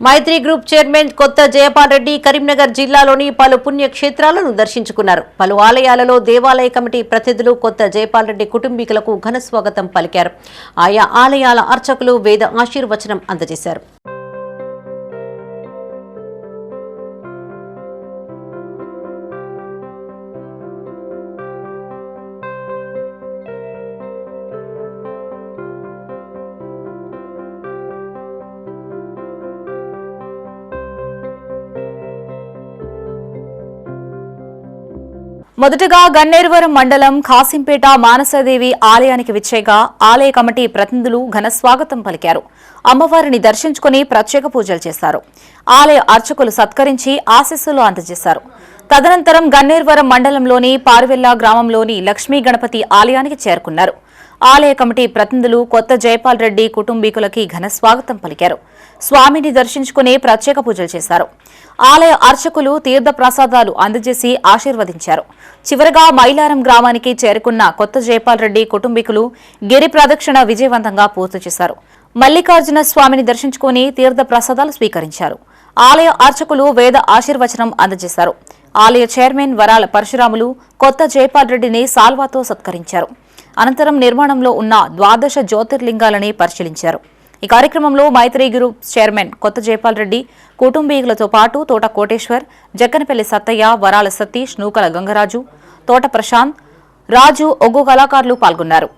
మైత్రి group chairman కొత్త జయపాల్ రెడ్డి కరీంనగర్ జిల్లాలోని పలు పుణ్యక్షేత్రాలను దర్శించుకున్నారు. పలు ఆలయాలలో దేవాలయ కమిటీ ప్రతినిధులు కొత్త జయపాల్ రెడ్డి కుటుంబీకులకు ఘన స్వాగతం పలికారు. ఆయా ఆలయాల అర్చకులు వేద ఆశీర్వచనం అందజేశారు. మొదటగా గన్నేరువరం మండలం ఖాసింపేట మానసదేవి ఆలయానికి విచ్చేగా ఆలయ కమిటీ ప్రతినిధులు ఘన స్వాగతం పలికారు. అమ్మవారిని దర్శించుకుని ప్రత్యేక పూజలు చేశారు. ఆలయ అర్చకులు సత్కరించి ఆశీస్సులు అందజేశారు. తదనంతరం గన్నేరువరం మండలంలోని పార్వెల్లా గ్రామంలోని లక్ష్మీ గణపతి ఆలయానికి చేరుకున్నారు. ఆలయ కమిటీ ప్రతినిధులు కొత్త జయపాల్ రెడ్డి కుటుంబీకులకి ఘన స్వాగతం పలికారు. స్వామిని దర్శించుకుని ప్రత్యేక పూజలు చేశారు. ఆలయ అర్చకులు తీర్థ ప్రసాదాలు అందజేసి ఆశీర్వదించారు. చివరగా మైలారం గ్రామానికి చేరుకున్న కొత్త జయపాల్ రెడ్డి కుటుంబీకులు గిరి ప్రదక్షిణ విజయవంతంగా పూర్తి చేశారు. మల్లికార్జున స్వామిని దర్శించుకుని తీర్థ ప్రసాదాలు స్వీకరించారు. ఆలయ అర్చకులు వేద ఆశీర్వచనం అందజేశారు. ఆలయ చైర్మన్ వరాల పరశురాములు కొత్త జయపాల్ రెడ్డిని సాల్వాతో సత్కరించారు. అనంతరం నిర్మాణంలో ఉన్న 12 జ్యోతిర్లింగాలని పరిశీలించారు. ఈ కార్యక్రమంలో మైత్రి గ్రూప్ చైర్మన్ కొత్త జయపాల్ రెడ్డి కుటుంబీకులతో పాటు తోట కోటేశ్వర్, జక్కనపల్లి సత్తయ్య, వరాల సతీష్, నూకల గంగరాజు, తోట ప్రశాంత్, రాజు, ఒగ్గు కళాకారులు పాల్గొన్నారు.